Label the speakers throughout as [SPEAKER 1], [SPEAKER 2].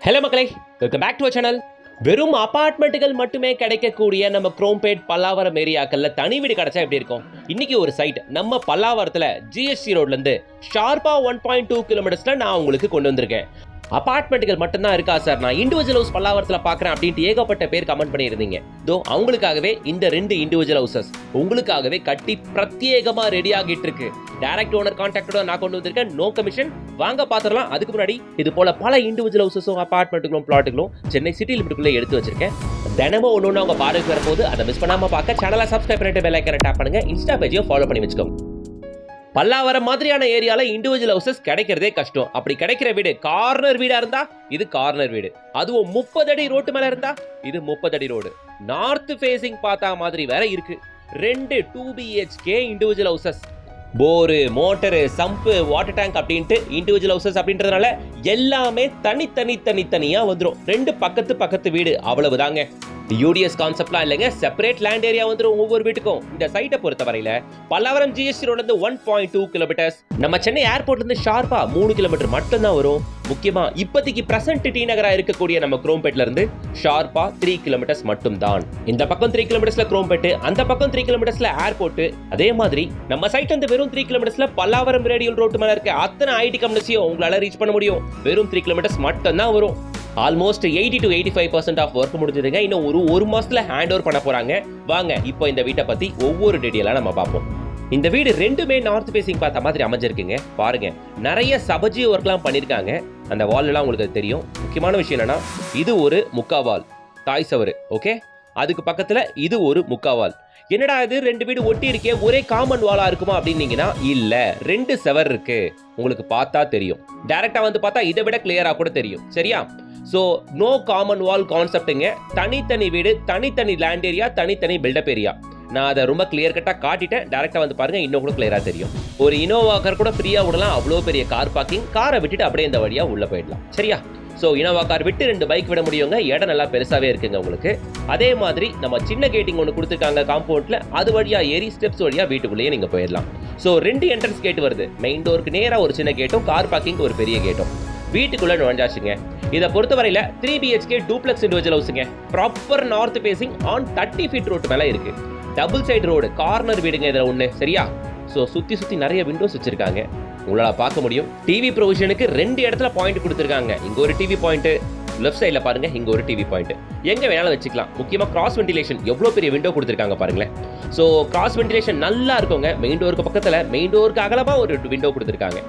[SPEAKER 1] Hello மக்களே, welcome back to our channel. வெறும் அபார்ட்மெண்ட்டுகள் மட்டுமே கிடைக்கக்கூடிய நம்ம குரோம்பேட் பல்லாவரம் ஏரியாக்கள்ல தனி வீடு கிடைச்சா எப்படி இருக்கும்? இன்னைக்கு ஒரு சைட் நம்ம பல்லாவரத்துல ஜிஎஸ்டி ரோட்ல இருந்து ஷார்ப்பா 1.2 கிலோமீட்டர்ஸ்ல நான் உங்களுக்கு கொண்டு வந்திருக்கேன். அபார்ட்மெண்ட்டுகள் மட்டும்தான் இருக்கா சார், நான் இண்டிவிஜுவல் ஹவுஸ் பல்லாவரத்துல பாக்குறேன் அப்படின்ட்டு ஏகப்பட்ட பேர் கமெண்ட் பண்ணியிருந்தீங்க. தோ அவங்களுக்காகவே இந்த 2 இண்டிவிஜுவல் ஹவுசஸ் உங்களுக்காகவே கட்டி பிரத்யேகமா ரெடி ஆகிட்டு இருக்கு. டைரக்ட் ஓனர் கான்டாக்டோட நான் கொண்டு வந்திருக்கேன். No commission. வாங்க பாத்துறலாம். அதுக்கு முன்னாடி இது போல பல இண்டிவிஜுவல் ஹவுசஸும் அபார்ட்மெண்ட்டுகளும் பிளாட்டுகளும் சென்னை சிட்டி லிமிட்டுக்குள்ள எடுத்து வச்சிருக்கேன். தினமும் ஒன்று அவங்க பார்வைக்கு வரப்போது அதை மிஸ் பண்ணாம பார்க்க சேனலை சப்ஸ்கிரைப் பண்ணிட்டு பெல் ஐக்கனை டேப் பண்ணுங்க. இன்ஸ்டா பேஜையும் ஃபாலோ பண்ணி வச்சுக்கோங்க. பல்லாவரம் மாதிரியான ஏரியால இண்டிவிஜுவல் ஹவுசஸ் கிடைக்கிறதே கஷ்டம். அப்படி கிடைக்கிற வீடு கார்னர் வீடா இருந்தா இது கார்னர் வீடு, அதுவும் 30 அடி ரோட்டு மேல இருந்தா இது 30 அடி ரோடு. நார்த் ஃபேசிங் பார்த்தா மாதிரி வேற இருக்கு. 2 2 BHK individual houses, bore, motor, sump, water tank அப்படின்ட்டு இண்டிவிஜுவல் ஹவுசஸ் அப்படின்றதுனால எல்லாமே தனித்தனியா வந்துடும். 2 பக்கத்து வீடு, அவ்வளவுதாங்க. யூடிஎஸ் கான்செப்ட்லாம் இல்லைங்க, செப்பரேட் லேண்ட் ஏரியா வந்துடும் ஒவ்வொரு வீட்டுக்கும். இந்த சைட்டை பொறுத்த வரையில பல்லாவரம் ஜிஎஸ்டி ரோட்ல இருந்து 1.2 கிலோமீட்டர்ஸ், நம்ம சென்னை ஏர்போர்ட்ல இருந்து ஷார்ப்பா 3 கிலோமீட்டர் மட்டும் தான் வரும். முக்கியமா இப்போதைக்கு பிரசன்ட் டி நகரா இருக்கக்கூடிய நம்ம குரோம்பேட்ல இருந்து ஷார்ப்பா 3 கிலோமீட்டர்ஸ் மட்டும் தான். இந்த பக்கம் 3 கிலோமீட்டர்ஸ்ல குரோம்பேட், அந்த பக்கம் 3 கிலோமீட்டர்ஸ்ல ஏர்போர்ட். அதே மாதிரி நம்ம சைட் வந்து வெறும் 3 கிலோமீட்டர்ஸ்ல பல்லாவரம் ரேடியல் ரோட்டு மேல இருக்க அத்தனை ஐடி கம்பெனிஸையும் உங்களால ரீச் பண்ண முடியும். வெறும் 3 கிலோமீட்டர்ஸ் மட்டும் தான் வரும். ஆல்மோஸ்ட் 80 to 85% ஆஃப் ஒர்க் முடிஞ்சதுங்க. இன்னும் ஒரு மாசத்துல ஹேண்ட் ஓவர் பண்ண போறாங்க. வாங்க இப்போ இந்த வீட்டை பத்தி ஒவ்வொரு டீடைலா நம்ம பார்ப்போம். இந்த வீடு ரெண்டுமே நார்த் ஃபேசிங் பார்த்த மாதிரி அமைஞ்சிருக்குங்க. பாருங்க, நிறைய சபஜி ஒர்க்லாம் பண்ணிருக்காங்க. அந்த வால் எல்லாம் உங்களுக்கு தெரியும். முக்கியமான விஷயம் என்னன்னா, இது ஒரு முக்காவால் தாய் சவறு. ஓகே, அதுக்கு பக்கத்துல இது ஒரு முக்காவால். என்னடா இது 2 வீடு ஒட்டி இருக்கே, ஒரே காமன் வாலா இருக்குமா அப்படின்னீங்கன்னா இல்ல, 2 செவர் இருக்கு. உங்களுக்கு பார்த்தா தெரியும். டைரக்டா வந்து பார்த்தா இதை விட கிளியரா கூட தெரியும். சரியா? ஸோ நோ காமன் வால் கான்செப்டுங்க. தனித்தனி வீடு, தனித்தனி லேண்ட் ஏரியா, தனித்தனி பில்டப் ஏரியா. நான் அதை ரொம்ப கிளியர் கட்டாக காட்டிட்டேன். டேரெக்டாக வந்து பாருங்க, இன்னும் கூட கிளியராக தெரியும். ஒரு இனோவா கார் கூட ஃப்ரீயாக விடலாம். அவ்வளோ பெரிய கார் பார்க்கிங். காரை விட்டுட்டு அப்படியே இந்த வழியாக உள்ளே போயிடலாம். சரியா? ஸோ இனோவா கார் விட்டு 2 பைக் விட முடியுங்க. இடம் நல்லா பெருசாகவே இருக்குங்க உங்களுக்கு. அதே மாதிரி நம்ம சின்ன கேட்டிங் ஒன்று கொடுத்துருக்காங்க காம்பவுண்டில். அது வழியாக ஏறி ஸ்டெப்ஸ் வழியாக வீட்டுக்குள்ளேயே நீங்கள் போயிடலாம். ஸோ 2 என்ட்ரன்ஸ் கேட் வருது. மெயின் டோருக்கு நேராக ஒரு சின்ன கேட்டும், கார் பார்க்கிங் ஒரு பெரிய கேட்டும். வீட்டுக்குள்ள நுழைஞ்சாச்சுங்க. இதை பொறுத்தவரையில 3 BHK டூப்ளெக்ஸ் இண்டிவிஜுவல் ஹவுஸுங்க. Proper north facing on 30 feet road மேல இருக்கு. டபுள் சைடு ரோடு, கார்னர் வீடுங்க இதுல ஒண்ணு. சரியா? ஸோ சுத்தி நிறைய விண்டோஸ் வச்சிருக்காங்க. உங்களால பார்க்க முடியும். டிவி ப்ரொவிஷனுக்கு 2 இடத்துல பாயிண்ட் கொடுத்துருக்காங்க. இங்க ஒரு டிவி பாயிண்ட், லெஃப்ட் சைட்ல பாருங்க இங்க ஒரு டிவி பாயிண்ட். எங்க வேணாலும் வச்சுக்கலாம். முக்கியமா கிராஸ் வென்டிலேஷன், எவ்வளவு பெரிய விண்டோ கொடுத்துருக்காங்க பாருங்களேன். ஸோ கிராஸ் வென்டிலேஷன் நல்லா இருக்குங்க. மெயின் டோருக்கு பக்கத்துல, மெயின் டோருக்கு அகலமா ஒரு விண்டோ கொடுத்துருக்காங்க.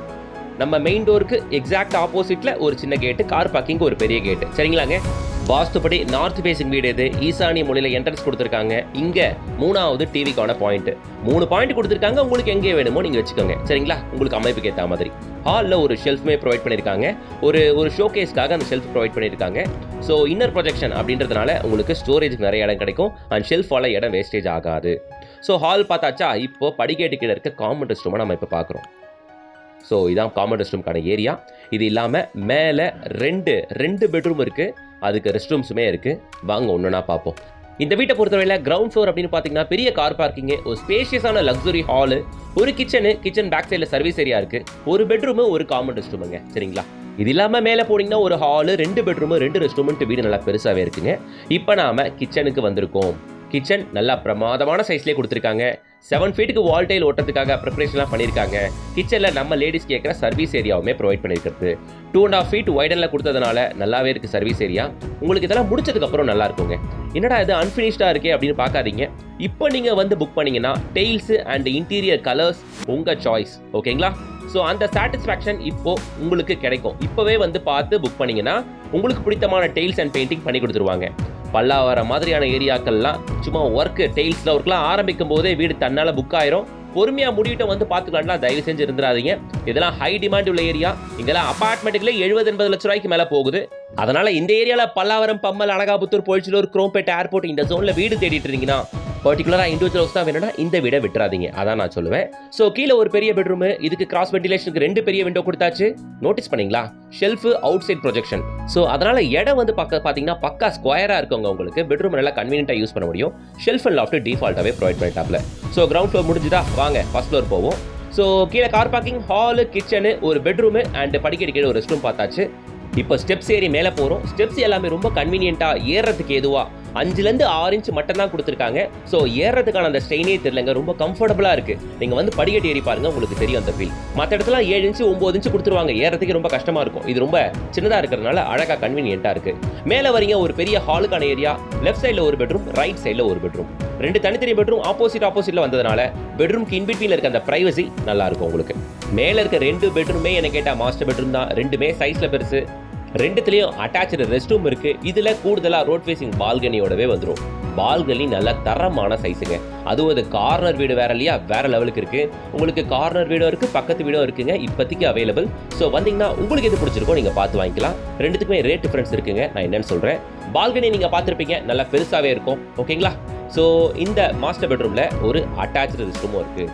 [SPEAKER 1] நம்ம மெயின் டோருக்கு எக்ஸாக்ட் ஆப்போசிட்ல ஒரு சின்ன கேட்டு, கார் பார்க்கிங் ஒரு பெரிய கேட்டு. சரிங்களாங்க? வாஸ்துபடி நார்த் ஃபேசிங் வீடு இது. ஈசானிய மூலையில என்ட்ரன்ஸ் கொடுத்துருக்காங்க. இங்க 3வது டிவிக்கான பாயிண்ட். 3 பாயிண்ட் கொடுத்துருக்காங்க. உங்களுக்கு எங்கே வேணுமோ நீங்க வச்சுக்கோங்க. சரிங்களா? உங்களுக்கு அமைப்புக்கு ஏற்ற மாதிரி. ஹாலில் ஒரு ஷெல்ஃப்மே ப்ரொவைட் பண்ணியிருக்காங்க. ஒரு ஷோகேஸ்க்காக அந்த ஷெல்ஃப் ப்ரொவைட் பண்ணியிருக்காங்க. ஸோ இன்னர் ப்ரொஜெக்ஷன் அப்படின்றதுனால உங்களுக்கு ஸ்டோரேஜுக்கு நிறைய இடம் கிடைக்கும். அண்ட் ஷெல்ஃபால இடம் வேஸ்டேஜ் ஆகாது. ஸோ ஹால் பார்த்தாச்சா? இப்போ படிக்கேட்டு கீழே இருக்க காமன் ரெஸ்ட் ரூமை நம்ம இப்போ பார்க்குறோம். ஸோ இதான் காமன் ரெஸ்ட் ரூம்க்கான ஏரியா. இது இல்லாமல் மேலே ரெண்டு பெட்ரூம் இருக்குது. அதுக்கு ரெஸ்ட் ரூம்ஸுமே இருக்குது. வாங்க ஒன்றுனா பார்ப்போம். இந்த வீட்டை பொறுத்தவரையில் கிரவுண்ட் ஃப்ளோர் அப்படின்னு பார்த்தீங்கன்னா பெரிய கார் பார்க்கிங்கு, ஒரு ஸ்பேஷியஸான லக்ஸுரி ஹாலு, ஒரு கிச்சன் பேக் சைடில் சர்வீஸ் ஏரியா இருக்குது, ஒரு பெட்ரூமு, ஒரு காமன் ரெஸ்ட் ரூமுங்க. சரிங்களா? இது இல்லாமல் மேலே போனீங்கன்னா ஒரு ஹாலு, 2 பெட்ரூமு, 2 ரெஸ்ட் ரூம்ட்டு வீடு நல்லா பெருசாகவே இருக்குங்க. இப்போ நாம் கிச்சனுக்கு வந்திருக்கோம். கிச்சன் நல்லா பிரமாதமான சைஸ்லேயே கொடுத்துருக்காங்க. 7 ஃபீட்டுக்கு வால் டைல் ஓட்டுறதுக்காக ப்ரிப்பரேஷன்லாம் பண்ணியிருக்காங்க. கிச்சனில் நம்ம லேடிஸ் கேட்குற சர்வீஸ் ஏரியாவுமே ப்ரொவைட் பண்ணியிருக்கிறது. 2.5 feet வைடனில் கொடுத்ததுனால நல்லாவே இருக்குது சர்வீஸ் ஏரியா. உங்களுக்கு இதெல்லாம் முடிச்சதுக்கப்புறம் நல்லா இருக்குங்க. என்னடா இது அன்ஃபினிஷ்டாக இருக்கே அப்படின்னு பார்க்காதீங்க. இப்போ நீங்கள் வந்து புக் பண்ணிங்கன்னா டெயில்ஸு அண்ட் இன்டீரியர் கலர்ஸ் உங்கள் சாய்ஸ். ஓகேங்களா? ஸோ அந்த சாட்டிஸ்ஃபேக்ஷன் இப்போ உங்களுக்கு கிடைக்கும். இப்போவே வந்து பார்த்து புக் பண்ணிங்கன்னா உங்களுக்கு பிடித்தமான டெயில்ஸ் அண்ட் பெயிண்டிங் பண்ணி கொடுத்துருவாங்க. பல்லாவரம் மாதிரியான ஏரியாக்கள்லாம் சும்மா ஒர்க்கு டெயில்ஸில் ஒர்க்லாம் ஆரம்பிக்கும் போதே வீடு தன்னால் புக் ஆயிரும். பொறுமையாக முடிவிட்ட வந்து பார்த்துக்கலாம். தயவு செஞ்சு இருந்துடாதீங்க. இதெல்லாம் ஹை டிமாண்ட் உள்ள ஏரியா. இங்கெல்லாம் அபார்ட்மெண்ட்டுகளே 70-80 லட்ச ரூபாய்க்கு மேலே போகுது. அதனால இந்த ஏரியாவில் பல்லாவரம், பம்மல், அனகாபுத்தூர், பொழிச்சலூர், குரோம்பேட், ஏர்போர்ட் இந்த ஜோனில் வீடு தேடிட்டு இருந்தீங்கன்னா பர்டிகுலராக இண்டிவிஜுவல் ஹவுஸ் தான் வேணும்னா இந்த வீடை விட்டுறாதீங்க. அதான் நான் சொல்லுவேன். ஸோ கீழே ஒரு பெரிய பெட்ரூமு, இதுக்கு கிராஸ் வென்டிலேஷனுக்கு 2 பெரிய விண்டோ கொடுத்தாச்சு. நோட்டீஸ் பண்ணீங்களா? Shelf, outside projection. So அதனால இடம் வந்து பார்த்தீங்கன்னா பக்கா ஸ்கொயராக இருக்குங்க. உங்களுக்கு பெட்ரூம் நல்லா கன்வீனியன்ட்டாக யூஸ் பண்ண முடியும். ஷெல்ஃப் அண்ட் லாஃப்ட் டிஃபால்ட்டாகவே ப்ரொவைட் பண்ணிட்டாப்ல. ஸோ கிரவுண்ட் ஃப்ளோர் முடிஞ்சுதா? வாங்க ஃபர்ஸ்ட் ஃப்ளோர் போவோம். ஸோ கீழே கார் பார்க்கிங், ஹாலு, கிச்சனு, ஒரு பெட்ரூமு அண்ட் படிக்கடி கீழே ஒரு ரெஸ்ட் ரூம் பார்த்தாச்சு. இப்போ ஸ்டெப்ஸ் ஏறி மேலே போகிறோம். ஸ்டெப்ஸ் எல்லாமே ரொம்ப கன்வீனியண்ட்டாக ஏறுறதுக்கு ஏதுவா 5லேருந்து 6 இன்ச் மட்டும் தான் கொடுத்துருக்காங்க. ஸோ ஏறுறதுக்கான அந்த ஸ்ட்ரெயினே தெரியலங்க, ரொம்ப கம்ஃபர்டபுளாக இருக்குது. நீங்கள் வந்து படிக்கட்டு ஏறி பாருங்க, உங்களுக்கு தெரியும் அந்த ஃபீல். மற்ற இடத்துல 7 இன்ச்சு 9 இன்ச்சு கொடுத்துருவாங்க, ஏறதுக்கு ரொம்ப கஷ்டமாக இருக்கும். இது ரொம்ப சின்னதாக இருக்கிறதுனால அழகாக கன்வீனியண்ட்டாக இருக்குது. மேலே வரீங்க, ஒரு பெரிய ஹாலுக்கான ஏரியா. லெஃப்ட் சைடில் ஒரு பெட்ரூம், ரைட் சைடில் ஒரு பெட்ரூம். 2 தனித்தனி பெட்ரூம் ஆப்போசிட்ல வந்ததுனால பெட்ரூம்க்கு இன்பிட்வீன்ல இருக்க அந்த பிரைவசி நல்லா இருக்கும் உங்களுக்கு. மேலே இருக்க 2 பெட்ரூமே என்ன கேட்டால் மாஸ்டர் பெட்ரூம் தான். 2மே சைஸில் பெருசு. 2த்துலேயும் அட்டாச்சு ரெஸ்ட் ரூம் இருக்குது. இதில் கூடுதலாக ரோட் ஃபேசிங் பால்கனியோடவே வந்துடும். பால்கனி நல்ல தரமான சைஸுங்க. அதுவும் அது கார்னர் வீடு வேற இல்லையா, வேற லெவலுக்கு இருக்குது. உங்களுக்கு கார்னர் வீடும் இருக்குது, பக்கத்து வீடும் இருக்குங்க, இப்போதைக்கு அவைலபிள். ஸோ வந்தீங்கன்னா உங்களுக்கு எது பிடிச்சிருக்கோ நீங்கள் பார்த்து வாங்கிக்கலாம். 2த்துக்குமே ரேட் டிஃபரன்ஸ் இருக்குங்க, நான் என்னன்னு சொல்கிறேன். பால்கனி நீங்கள் பார்த்துருப்பீங்க, நல்லா பெருசாகவே இருக்கும். ஓகேங்களா? ஸோ இந்த மாஸ்டர் பெட்ரூமில் ஒரு அட்டாச்சு ரெஸ்ட் ரூமும் இருக்குது.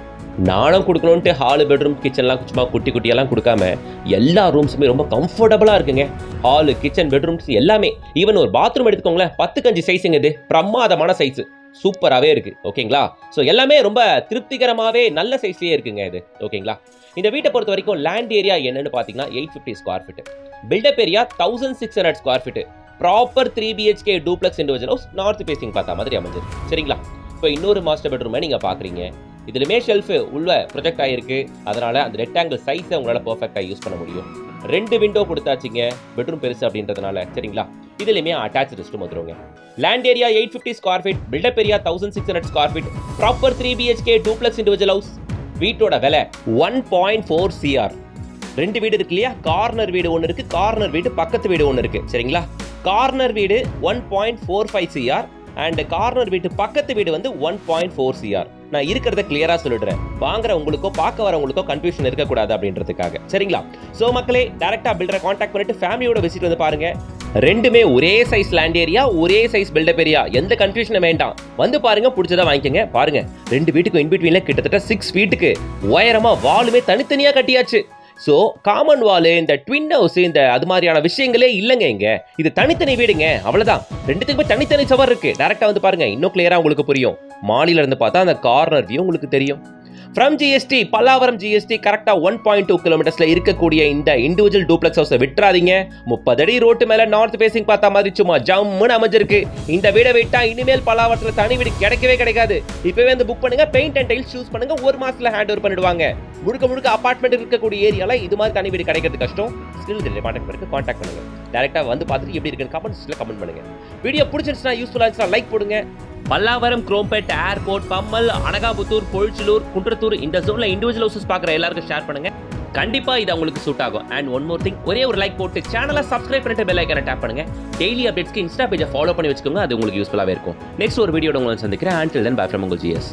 [SPEAKER 1] நானும் கொடுக்கணுன்ட்டு ஹாலு, பெட்ரூம், கிச்சன்லாம் சும்மா குட்டி குட்டியெல்லாம் கொடுக்காம எல்லா ரூம்ஸுமே ரொம்ப கம்ஃபர்டபுளாக இருக்குங்க. ஹாலு, கிச்சன், பெட்ரூம்ஸ் எல்லாமே. ஈவன் ஒரு பாத்ரூம் எடுத்துக்கோங்களேன், 10x5 சைஸுங்க. இது பிரமாதமான சைஸு, சூப்பராகவே இருக்குது. ஓகேங்களா? ஸோ எல்லாமே ரொம்ப திருப்திகரமாகவே நல்ல சைஸ்லேயே இருக்குங்க இது. ஓகேங்களா? இந்த வீட்டை பொறுத்த வரைக்கும் லேண்ட் ஏரியா என்னன்னு பார்த்தீங்கன்னா 850 square feet, built up area 1600 square feet, proper 3 BHK duplex individual house, north facing பார்த்தா மாதிரி அமைஞ்சிருக்கு. சரிங்களா? இப்போ இன்னொரு மாஸ்டர் பெட்ரூமை நீங்கள் பார்க்குறீங்க. இதுலுமே ஷெல்ஃபு உள்ள ப்ரொஜெக்ட் ஆகிருக்கு, அதனால் அந்த ரெக்டாங்கிள் சைஸை உங்களால் பர்ஃபெக்டாக யூஸ் பண்ண முடியும். 2 விண்டோ கொடுத்தாச்சுங்க, பெட்ரூம் பெருசு அப்படின்றதுனால. சரிங்களா? இதுலையுமே அட்டாச் ரெஸ்ட் ரூம் வந்துருங்க. Land area 850 square feet, built up area 1600 square feet, proper 3 BHK duplex individual house. வீட்டோட விலை 1.4 CR. 2 வீடு இருக்கு இல்லையா, கார்னர் வீடு ஒன்று இருக்குது, கார்னர் வீடு பக்கத்து வீடு ஒன்று இருக்குது. சரிங்களா? கார்னர் வீடு 1.45 CR அண்ட் கார்னர் வீட்டு பக்கத்து வீடு வந்து 1.4 CR. நான் இருக்கிறத கிளியரா சொல்லிடுறேன், வாங்குற உங்களுக்கோ பார்க்க வரவங்களுக்கோ கன்ஃபியூஷன் இருக்கக்கூடாது அப்படின்றதுக்காக. சரிங்களா? ஸோ மக்களே, டேரக்டா பில்டரை கான்டாக்ட் பண்ணிட்டு ஃபேமிலியோட விசிட் வந்து பாருங்க. 2மே ஒரே சைஸ் லேண்ட் ஏரியா, ஒரே சைஸ் பில்டப் ஏரியா, எந்த கன்ஃபியூஷனும் வேண்டாம். வந்து பாருங்க, பிடிச்சதா வாங்கிக்கங்க. பாருங்க, 2 வீட்டுக்கும் இன்பிட்வீன்ல கிட்டத்தட்ட 6 ஃபீட்டுக்கு உயரமா வாலுமே தனித்தனியா கட்டியாச்சு. ஸோ காமன் வாலு, இந்த ட்வின் ஹவுஸ், இந்த அது மாதிரியான விஷயங்களே இல்லைங்க இங்க. இது தனித்தனி வீடுங்க, அவ்வளவுதான். 2த்துக்குமே தனித்தனி சவர் இருக்கு. டைரக்டா வந்து பாருங்க, இன்னும் கிளியரா உங்களுக்கு புரியும். மாடியில இருந்து பார்த்தா அந்த கார்னர் வியூ உங்களுக்கு தெரியும். ஃப்ரம் GST, பல்லாவரம் GST கரெக்டா 1.2 கிலோமீட்டர்ஸ்ல இருக்கக்கூடிய இந்த இண்டிவிஜுவல் டூப்ளெக்ஸ் ஹவுஸை விட்டுறாதீங்க. 30 அடி ரோட்டு மேல நார்த் ஃபேசிங் பார்த்தா மாதிரி சும்மா ஜம்முன்னு அமைஞ்சிருக்கு. இந்த வீடை விட்டா இனிமேல் பல்லாவரத்துல தனி வீடு கிடைக்கவே கிடைக்காது. இப்பவே வந்து புக் பண்ணுங்க, பெயிண்ட் அண்ட் டைல்ஸ் சூஸ் பண்ணுங்க, 1 மாசத்துல ஹேண்ட் ஓவர் பண்ணிடுவாங்க. முழுக்க அபார்ட்மெண்ட் இருக்கக்கூடிய ஏரியால இது மாதிரி தனி வீடு கிடைக்கிறது கஷ்டம். ஸ்டில் கான்டாக்ட் பண்ணுங்க. டைரக்டா வந்து பார்த்துட்டு எப்படி இருக்குன்னு கமெண்ட்ஸ்ல கமெண்ட் பண்ணுங்க. வீடியோ பிடிச்சிருந்துச்சுன்னா, யூஸ்ஃபுல்லா இருந்துச்சுன்னா லைக் போடுங்க. பல்லாவரம், குரோம்பேட், ஏர்போர்ட், பம்மல், அனகாபுத்தூர், பொழிச்சலூர், குன்றத்தூர் இந்த ஜோன்ல இண்டிவிஜுவல் ஹவுசஸ் பார்க்குற எல்லாருக்கும் ஷேர் பண்ணுங்க. கண்டிப்பா இது உங்களுக்கு சூட் ஆகும். அண்ட் ஒன் மோர் திங், ஒரே ஒரு லைக் போட்டு சேனலை சப்ஸ்கிரைப் பண்ணிட்டு பெல் ஐக்கானை டேப் பண்ணுங்க. டெய்லி அப்டேட்ஸ்க்கு இன்ஸ்டா பேஜை ஃபாலோ பண்ணி வச்சுக்கோங்க, அது உங்களுக்கு யூஸ்ஃபுல்லாகவே இருக்கும். நெக்ஸ்ட் ஒரு வீடியோட உங்களை சந்திக்கிறேன். until then bye from உங்கள் GS.